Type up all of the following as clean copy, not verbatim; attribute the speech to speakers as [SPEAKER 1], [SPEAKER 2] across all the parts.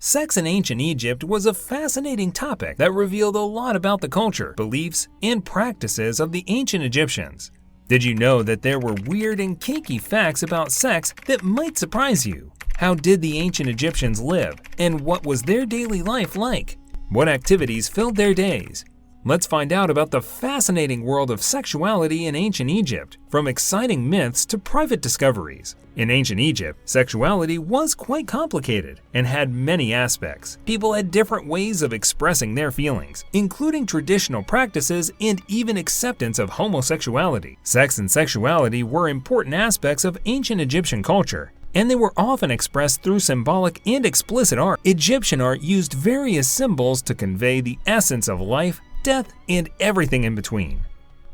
[SPEAKER 1] Sex in ancient Egypt was a fascinating topic that revealed a lot about the culture, beliefs, and practices of the ancient Egyptians. Did you know that there were weird and kinky facts about sex that might surprise you? How did the ancient Egyptians live, and what was their daily life like? What activities filled their days? Let's find out about the fascinating world of sexuality in ancient Egypt, from exciting myths to private discoveries. In ancient Egypt, sexuality was quite complicated and had many aspects. People had different ways of expressing their feelings, including traditional practices and even acceptance of homosexuality. Sex and sexuality were important aspects of ancient Egyptian culture, and they were often expressed through symbolic and explicit art. Egyptian art used various symbols to convey the essence of life, death, and everything in between.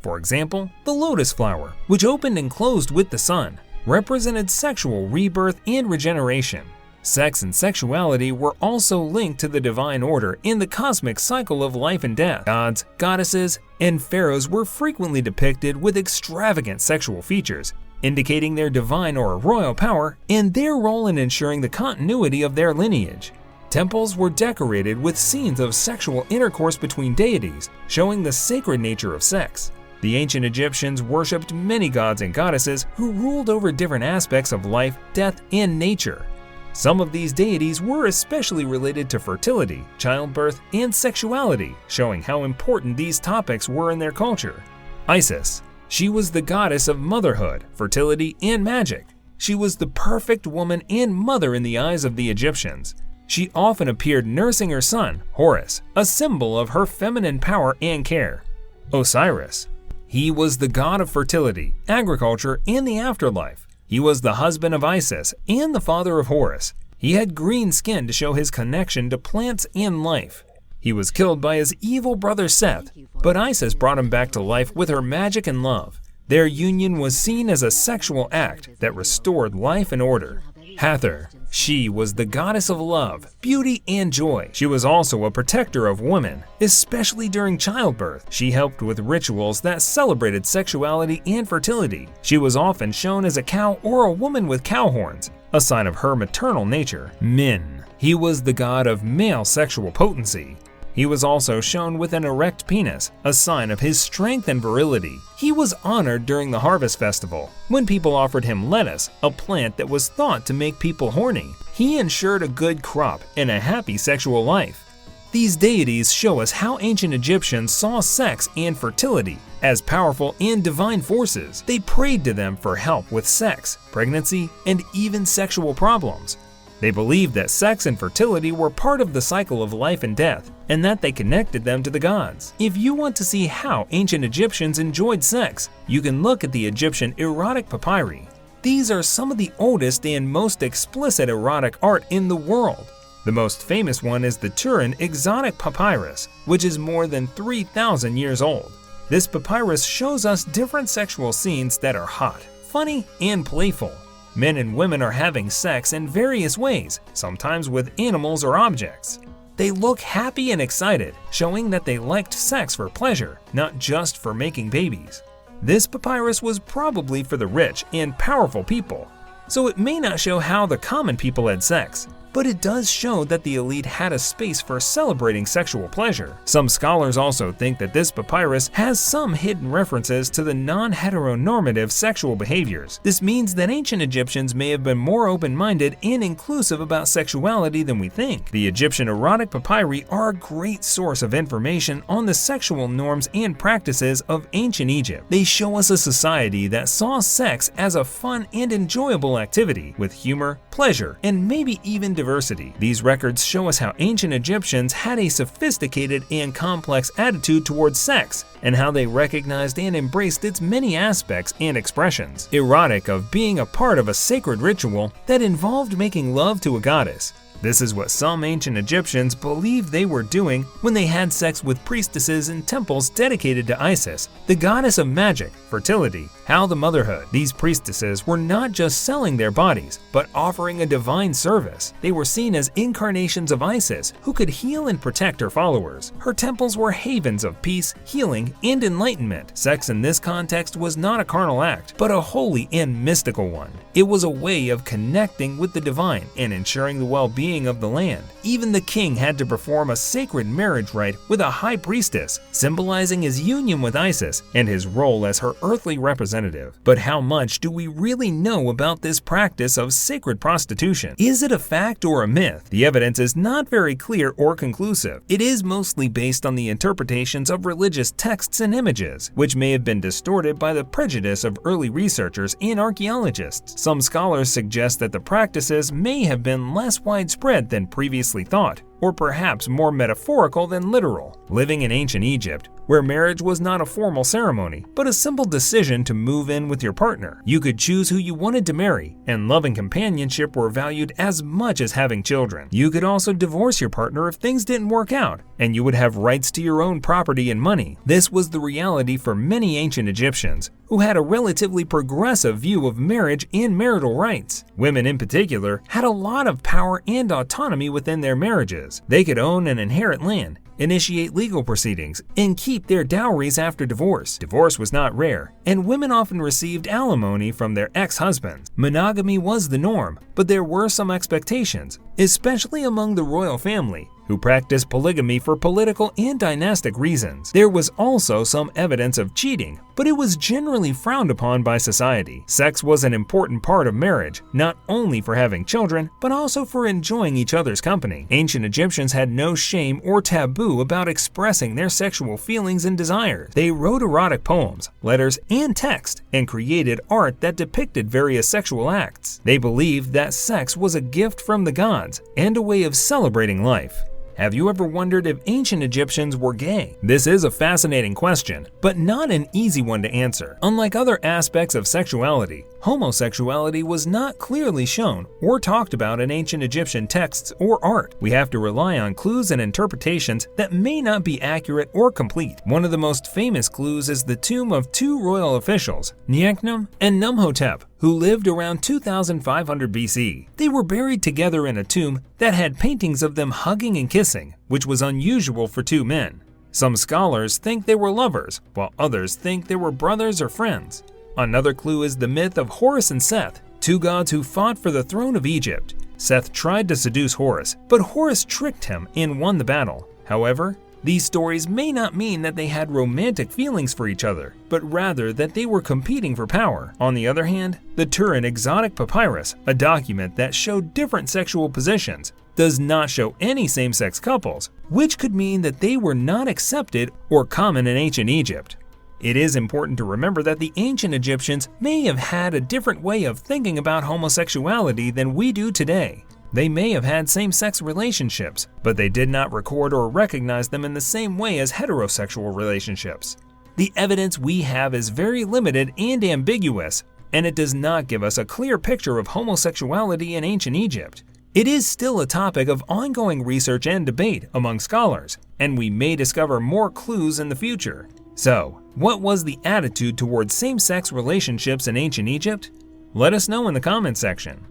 [SPEAKER 1] For example, the lotus flower, which opened and closed with the sun, represented sexual rebirth and regeneration. Sex and sexuality were also linked to the divine order in the cosmic cycle of life and death. Gods, goddesses, and pharaohs were frequently depicted with extravagant sexual features, indicating their divine or royal power and their role in ensuring the continuity of their lineage. Temples were decorated with scenes of sexual intercourse between deities, showing the sacred nature of sex. The ancient Egyptians worshipped many gods and goddesses who ruled over different aspects of life, death, and nature. Some of these deities were especially related to fertility, childbirth, and sexuality, showing how important these topics were in their culture. Isis. She was the goddess of motherhood, fertility, and magic. She was the perfect woman and mother in the eyes of the Egyptians. She often appeared nursing her son, Horus, a symbol of her feminine power and care. Osiris. He was the god of fertility, agriculture, and the afterlife. He was the husband of Isis and the father of Horus. He had green skin to show his connection to plants and life. He was killed by his evil brother Seth, but Isis brought him back to life with her magic and love. Their union was seen as a sexual act that restored life and order. Hathor. She was the goddess of love, beauty, and joy. She was also a protector of women, especially during childbirth. She helped with rituals that celebrated sexuality and fertility. She was often shown as a cow or a woman with cow horns, a sign of her maternal nature. Min. He was the god of male sexual potency. He was also shown with an erect penis, a sign of his strength and virility. He was honored during the harvest festival, when people offered him lettuce, a plant that was thought to make people horny. He ensured a good crop and a happy sexual life. These deities show us how ancient Egyptians saw sex and fertility as powerful and divine forces. They prayed to them for help with sex, pregnancy, and even sexual problems. They believed that sex and fertility were part of the cycle of life and death, and that they connected them to the gods. If you want to see how ancient Egyptians enjoyed sex, you can look at the Egyptian erotic papyri. These are some of the oldest and most explicit erotic art in the world. The most famous one is the Turin Exotic Papyrus, which is more than 3,000 years old. This papyrus shows us different sexual scenes that are hot, funny, and playful. Men and women are having sex in various ways, sometimes with animals or objects. They look happy and excited, showing that they liked sex for pleasure, not just for making babies. This papyrus was probably for the rich and powerful people, so it may not show how the common people had sex, but it does show that the elite had a space for celebrating sexual pleasure. Some scholars also think that this papyrus has some hidden references to the non-heteronormative sexual behaviors. This means that ancient Egyptians may have been more open-minded and inclusive about sexuality than we think. The Egyptian erotic papyri are a great source of information on the sexual norms and practices of ancient Egypt. They show us a society that saw sex as a fun and enjoyable activity, with humor, pleasure, and maybe even diversity. These records show us how ancient Egyptians had a sophisticated and complex attitude towards sex, and how they recognized and embraced its many aspects and expressions. Erotic of being a part of a sacred ritual that involved making love to a goddess. This is what some ancient Egyptians believed they were doing when they had sex with priestesses in temples dedicated to Isis, the goddess of magic, fertility, the motherhood. These priestesses were not just selling their bodies, but offering a divine service. They were seen as incarnations of Isis who could heal and protect her followers. Her temples were havens of peace, healing, and enlightenment. Sex in this context was not a carnal act, but a holy and mystical one. It was a way of connecting with the divine and ensuring the well-being being of the land. Even the king had to perform a sacred marriage rite with a high priestess, symbolizing his union with Isis and his role as her earthly representative. But how much do we really know about this practice of sacred prostitution? Is it a fact or a myth? The evidence is not very clear or conclusive. It is mostly based on the interpretations of religious texts and images, which may have been distorted by the prejudice of early researchers and archaeologists. Some scholars suggest that the practices may have been less widespread than previously thought, or perhaps more metaphorical than literal. Living in ancient Egypt, where marriage was not a formal ceremony, but a simple decision to move in with your partner, you could choose who you wanted to marry, and love and companionship were valued as much as having children. You could also divorce your partner if things didn't work out, and you would have rights to your own property and money. This was the reality for many ancient Egyptians, who had a relatively progressive view of marriage and marital rights. Women in particular had a lot of power and autonomy within their marriages. They could own and inherit land, initiate legal proceedings, and keep their dowries after divorce. Divorce was not rare, and women often received alimony from their ex-husbands. Monogamy was the norm, but there were some expectations, especially among the royal family, who practiced polygamy for political and dynastic reasons. There was also some evidence of cheating, but it was generally frowned upon by society. Sex was an important part of marriage, not only for having children, but also for enjoying each other's company. Ancient Egyptians had no shame or taboo about expressing their sexual feelings and desires. They wrote erotic poems, letters, and text, and created art that depicted various sexual acts. They believed that sex was a gift from the gods and a way of celebrating life. Have you ever wondered if ancient Egyptians were gay? This is a fascinating question, but not an easy one to answer. Unlike other aspects of sexuality, homosexuality was not clearly shown or talked about in ancient Egyptian texts or art. We have to rely on clues and interpretations that may not be accurate or complete. One of the most famous clues is the tomb of two royal officials, Nianchchnum and Numhotep, who lived around 2500 BC. They were buried together in a tomb that had paintings of them hugging and kissing, which was unusual for two men. Some scholars think they were lovers, while others think they were brothers or friends. Another clue is the myth of Horus and Seth, two gods who fought for the throne of Egypt. Seth tried to seduce Horus, but Horus tricked him and won the battle. However, these stories may not mean that they had romantic feelings for each other, but rather that they were competing for power. On the other hand, the Turin Exotic Papyrus, a document that showed different sexual positions, does not show any same-sex couples, which could mean that they were not accepted or common in ancient Egypt. It is important to remember that the ancient Egyptians may have had a different way of thinking about homosexuality than we do today. They may have had same-sex relationships, but they did not record or recognize them in the same way as heterosexual relationships. The evidence we have is very limited and ambiguous, and it does not give us a clear picture of homosexuality in ancient Egypt. It is still a topic of ongoing research and debate among scholars, and we may discover more clues in the future. So, what was the attitude towards same-sex relationships in ancient Egypt? Let us know in the comments section.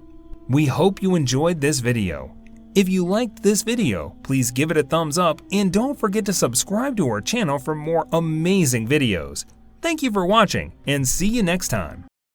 [SPEAKER 1] We hope you enjoyed this video. If you liked this video, please give it a thumbs up and don't forget to subscribe to our channel for more amazing videos. Thank you for watching and see you next time.